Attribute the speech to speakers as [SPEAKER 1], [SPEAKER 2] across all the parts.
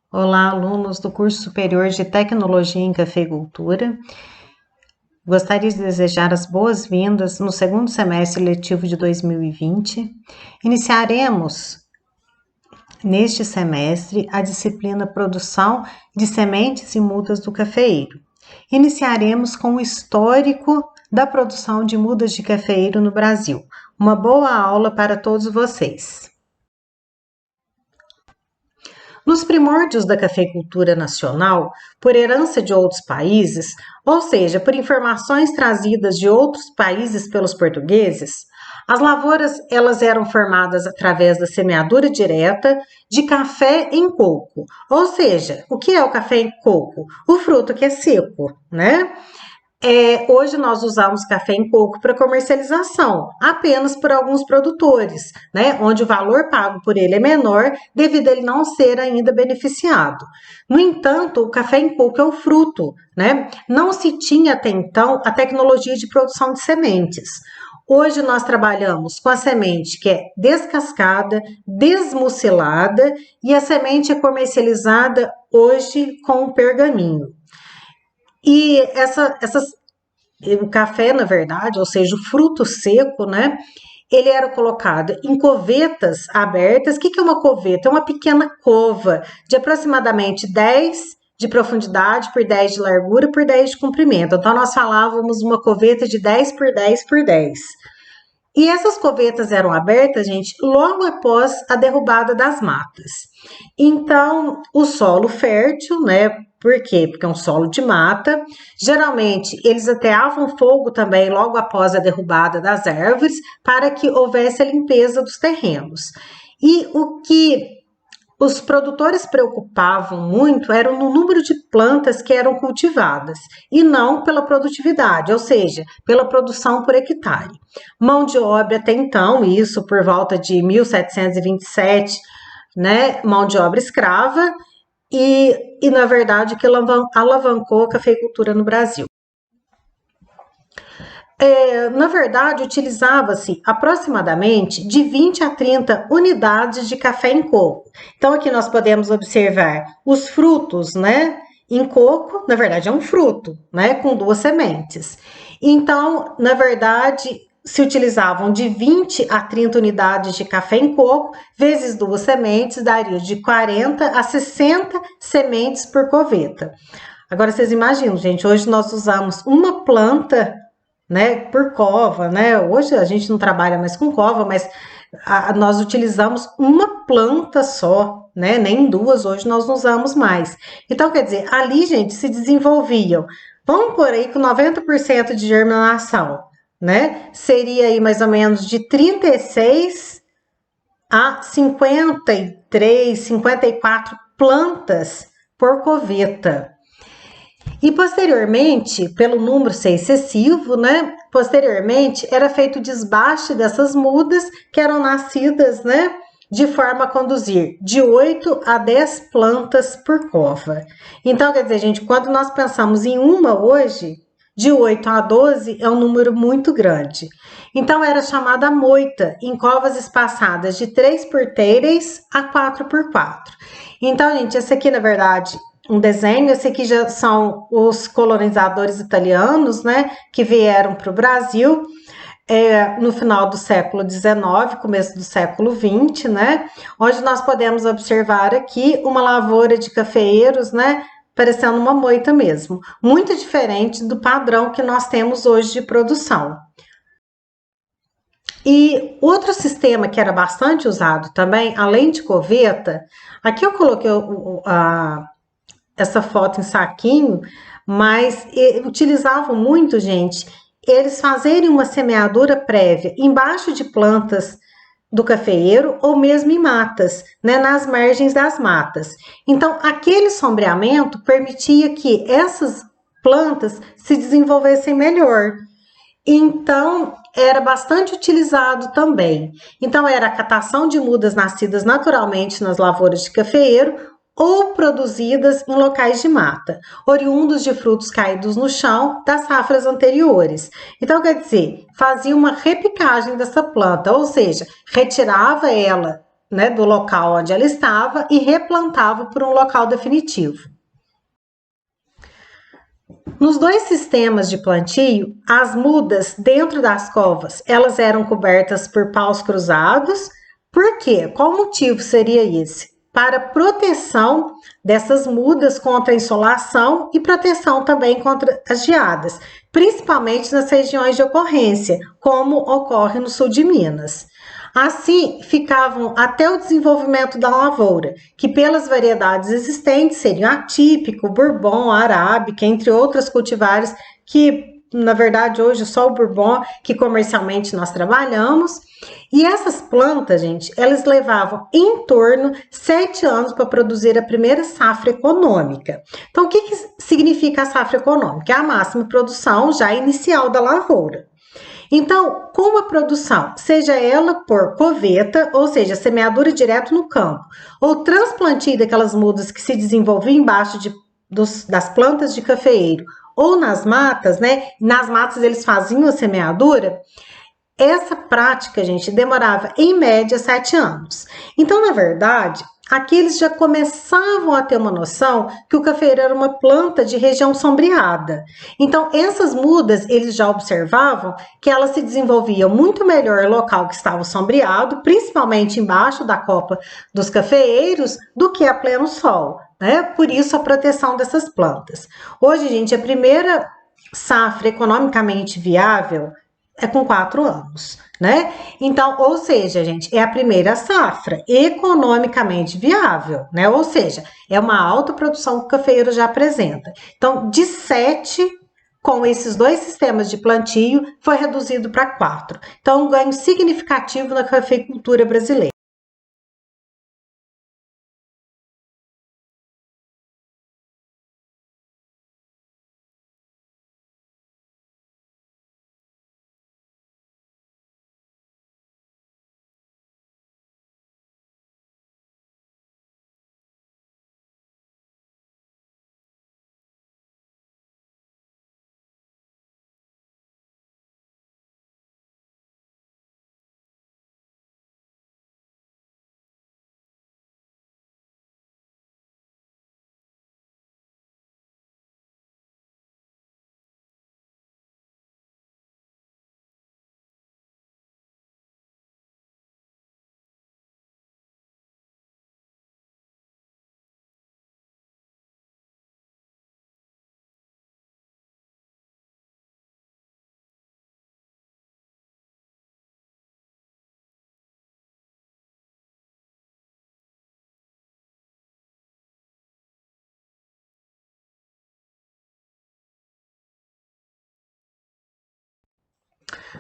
[SPEAKER 1] Olá, alunos do curso superior de Tecnologia em Cafeicultura. Gostaria de desejar as boas-vindas no segundo semestre letivo de 2020. Iniciaremos neste semestre a disciplina Produção de Sementes e Mudas do Cafeeiro. Iniciaremos com o histórico da produção de mudas de cafeeiro no Brasil. Uma boa aula para todos vocês. Nos primórdios da cafeicultura nacional, por herança de outros países, ou seja, por informações trazidas de outros países pelos portugueses, as lavouras elas eram formadas através da semeadura direta de café em coco. Ou seja, o que é o café em coco? O fruto que é seco, né? Hoje nós usamos café em coco para comercialização, apenas por alguns produtores, né? Onde o valor pago por ele é menor, devido a ele não ser ainda beneficiado. No entanto, o café em coco é o fruto, né? Não se tinha até então a tecnologia de produção de sementes. Hoje nós trabalhamos com a semente que é descascada, desmucilada e a semente é comercializada hoje com o pergaminho. E o café, na verdade, ou seja, o fruto seco, né? Ele era colocado em covetas abertas. O que é uma coveta? É uma pequena cova de aproximadamente 10 de profundidade por 10 de largura por 10 de comprimento. Então, nós falávamos uma coveta de 10 por 10 por 10. E essas covetas eram abertas, gente, logo após a derrubada das matas. Então, o solo fértil, né? Por quê? Porque é um solo de mata. Geralmente, eles ateavam fogo também logo após a derrubada das árvores, para que houvesse a limpeza dos terrenos. E o que os produtores preocupavam muito era no número de plantas que eram cultivadas e não pela produtividade, ou seja, pela produção por hectare. Mão de obra até então, isso por volta de 1727, né, mão de obra escrava e na verdade que alavancou a cafeicultura no Brasil. Na verdade, utilizava-se aproximadamente de 20 a 30 unidades de café em coco. Então, aqui nós podemos observar os frutos, né? Em coco, na verdade, é um fruto, né? Com 2 sementes. Então, na verdade, se utilizavam de 20 a 30 unidades de café em coco, vezes 2 sementes, daria de 40 a 60 sementes por coveta. Agora, vocês imaginam, gente, hoje nós usamos uma planta, né, por cova, né? Hoje a gente não trabalha mais com cova, mas nós utilizamos uma planta só, né? Nem 2, hoje nós não usamos mais. Então, quer dizer, ali, gente, se desenvolviam, vamos por aí com 90% de germinação, né? Seria aí mais ou menos de 36 a 53, 54 plantas por coveta. E posteriormente, pelo número ser excessivo, né? Posteriormente era feito o desbaste dessas mudas que eram nascidas, né? De forma a conduzir de 8 a 10 plantas por cova. Então, quer dizer, gente, quando nós pensamos em uma hoje, de 8 a 12 é um número muito grande. Então, era chamada moita, em covas espaçadas de 3 por 3 a 4 por 4. Então, gente, esse aqui, na verdade, um desenho. Esse aqui já são os colonizadores italianos, né, que vieram para o Brasil no final do século XIX, começo do século XX, né, onde nós podemos observar aqui uma lavoura de cafeeiros, né, parecendo uma moita mesmo, muito diferente do padrão que nós temos hoje de produção. E outro sistema que era bastante usado também, além de coveta, aqui eu coloquei essa foto em saquinho, mas utilizavam muito, gente, eles fazerem uma semeadura prévia embaixo de plantas do cafeeiro ou mesmo em matas, né, nas margens das matas. Então, aquele sombreamento permitia que essas plantas se desenvolvessem melhor. Então, era bastante utilizado também. Então, era a catação de mudas nascidas naturalmente nas lavouras de cafeeiro ou produzidas em locais de mata, oriundos de frutos caídos no chão das safras anteriores. Então, quer dizer, fazia uma repicagem dessa planta, ou seja, retirava ela né, do local onde ela estava e replantava por um local definitivo. Nos dois sistemas de plantio, as mudas dentro das covas, elas eram cobertas por paus cruzados. Por quê? Qual motivo seria esse? Para proteção dessas mudas contra a insolação e proteção também contra as geadas, principalmente nas regiões de ocorrência, como ocorre no sul de Minas. Assim, ficavam até o desenvolvimento da lavoura, que pelas variedades existentes seriam atípico, bourbon, arábica, entre outras cultivares que, na verdade, hoje só o bourbon que comercialmente nós trabalhamos. E essas plantas, gente, elas levavam em torno 7 anos para produzir a primeira safra econômica. Então, o que significa a safra econômica? É a máxima produção já inicial da lavoura. Então, como a produção, seja ela por coveta, ou seja, semeadura direto no campo, ou transplantio daquelas mudas que se desenvolviam embaixo das plantas de cafeeiro, ou nas matas, né? Nas matas eles faziam a semeadura. Essa prática, gente, demorava em média 7 anos. Então, na verdade, aqui eles já começavam a ter uma noção que o cafeiro era uma planta de região sombreada. Então, essas mudas, eles já observavam que elas se desenvolviam muito melhor no local que estava sombreado, principalmente embaixo da copa dos cafeeiros, do que a pleno sol, né? Por isso, a proteção dessas plantas. Hoje, gente, a primeira safra economicamente viável é com 4 anos, né? Então, ou seja, gente, é a primeira safra economicamente viável, né? Ou seja, é uma alta produção que o cafeeiro já apresenta. Então, de 7, com esses dois sistemas de plantio, foi reduzido para 4. Então, um ganho significativo na cafeicultura brasileira.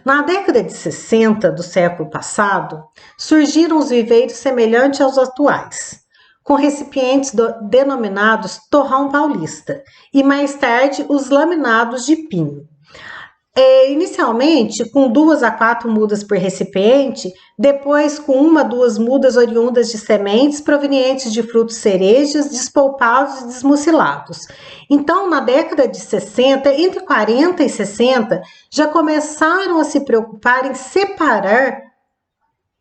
[SPEAKER 1] Na década de 60 do século passado, surgiram os viveiros semelhantes aos atuais, com recipientes denominados torrão paulista e mais tarde os laminados de pinho. Inicialmente com 2 a 4 mudas por recipiente, depois com 1 a 2 mudas oriundas de sementes provenientes de frutos cerejas despolpados e desmucilados. Então, na década de 60, entre 40 e 60, já começaram a se preocupar em separar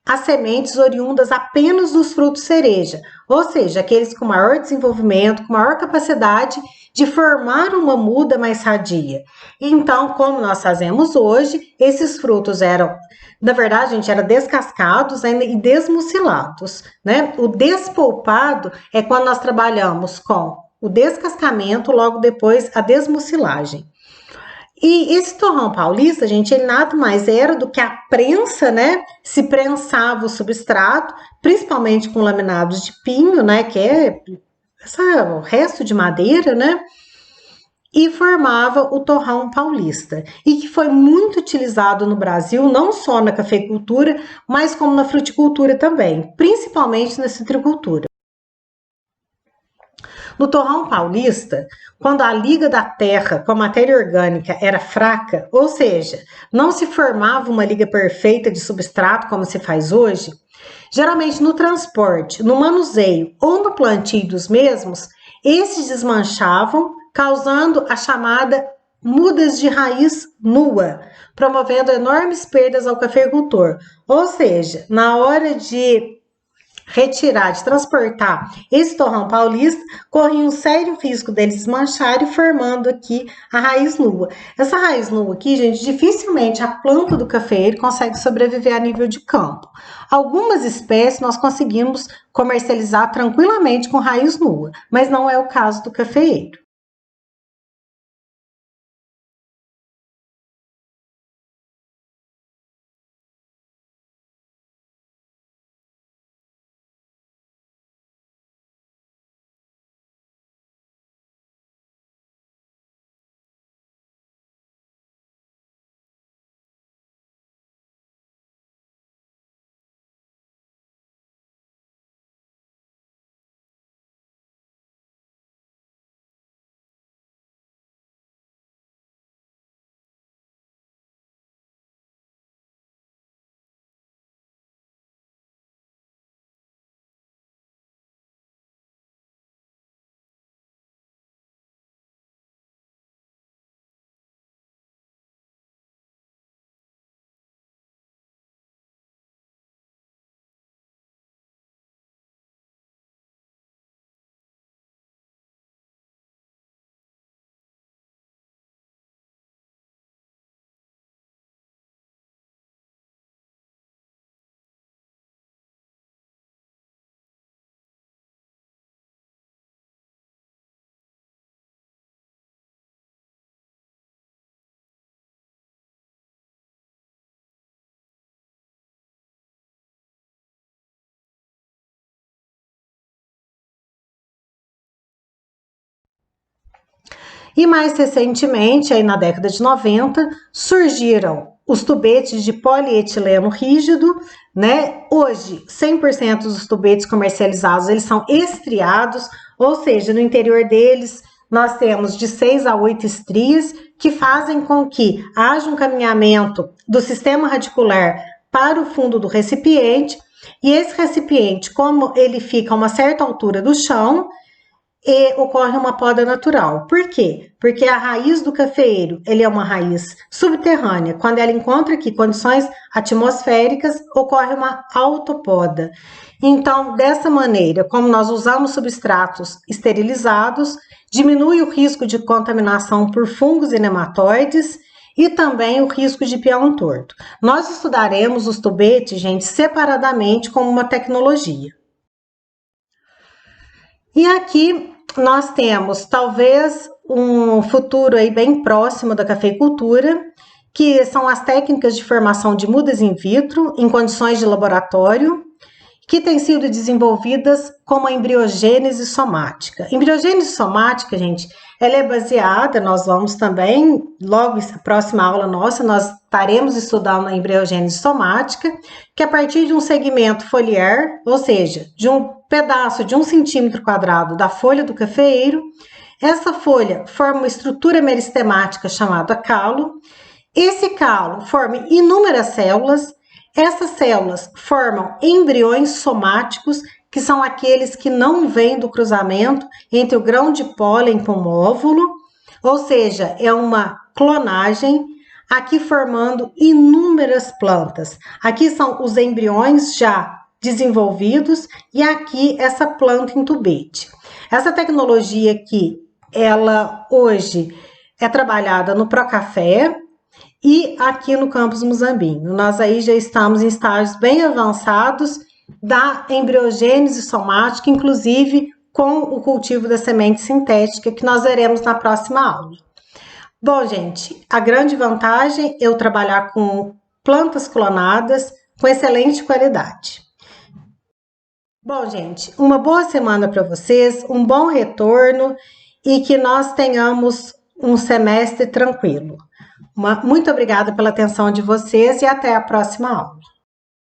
[SPEAKER 1] as sementes oriundas apenas dos frutos cereja, ou seja, aqueles com maior desenvolvimento, com maior capacidade de formar uma muda mais sadia. Então, como nós fazemos hoje, esses frutos eram, na verdade, gente, eram descascados e desmucilados, né? O despolpado é quando nós trabalhamos com o descascamento, logo depois a desmucilagem. E esse torrão paulista, gente, ele nada mais era do que a prensa, né? Se prensava o substrato, principalmente com laminados de pinho, né? Que é o resto de madeira, né? E formava o torrão paulista. E que foi muito utilizado no Brasil, não só na cafeicultura, mas como na fruticultura também, principalmente na citricultura. No torrão paulista, quando a liga da terra com a matéria orgânica era fraca, ou seja, não se formava uma liga perfeita de substrato como se faz hoje, geralmente no transporte, no manuseio ou no plantio dos mesmos, esses desmanchavam, causando a chamada mudas de raiz nua, promovendo enormes perdas ao cafeicultor. Ou seja, na hora de retirar, de transportar esse torrão paulista, corria um sério risco deles desmancharem, formando aqui a raiz nua. Essa raiz nua aqui, gente, dificilmente a planta do cafeeiro consegue sobreviver a nível de campo. Algumas espécies nós conseguimos comercializar tranquilamente com raiz nua, mas não é o caso do cafeeiro. E mais recentemente, aí na década de 90, surgiram os tubetes de polietileno rígido, né? Hoje, 100% dos tubetes comercializados, eles são estriados, ou seja, no interior deles nós temos de 6 a 8 estrias que fazem com que haja um caminhamento do sistema radicular para o fundo do recipiente, e esse recipiente, como ele fica a uma certa altura do chão, e ocorre uma poda natural. Por quê? Porque a raiz do cafeeiro, ele é uma raiz subterrânea. Quando ela encontra aqui condições atmosféricas, ocorre uma autopoda. Então, dessa maneira, como nós usamos substratos esterilizados, diminui o risco de contaminação por fungos e nematóides e também o risco de peão torto. Nós estudaremos os tubetes, gente, separadamente como uma tecnologia. E aqui nós temos talvez um futuro aí bem próximo da cafeicultura, que são as técnicas de formação de mudas in vitro em condições de laboratório, que têm sido desenvolvidas como a embriogênese somática. Embriogênese somática, gente, ela é baseada, nós vamos também, logo na próxima aula nossa, nós estaremos estudando a embriogênese somática, que a partir de um segmento foliar, ou seja, de um pedaço de 1 centímetro quadrado da folha do cafeeiro, essa folha forma uma estrutura meristemática chamada calo. Esse calo forma inúmeras células. Essas células formam embriões somáticos, que são aqueles que não vêm do cruzamento entre o grão de pólen com o óvulo, ou seja, é uma clonagem, aqui formando inúmeras plantas. Aqui são os embriões já desenvolvidos e aqui essa planta em tubete. Essa tecnologia aqui, ela hoje é trabalhada no Procafé e aqui no campus Muzambinho. Nós aí já estamos em estágios bem avançados da embriogênese somática, inclusive com o cultivo da semente sintética, que nós veremos na próxima aula. Bom, gente, a grande vantagem é eu trabalhar com plantas clonadas com excelente qualidade. Bom, gente, uma boa semana para vocês, um bom retorno e que nós tenhamos um semestre tranquilo. Muito obrigada pela atenção de vocês e até a próxima aula.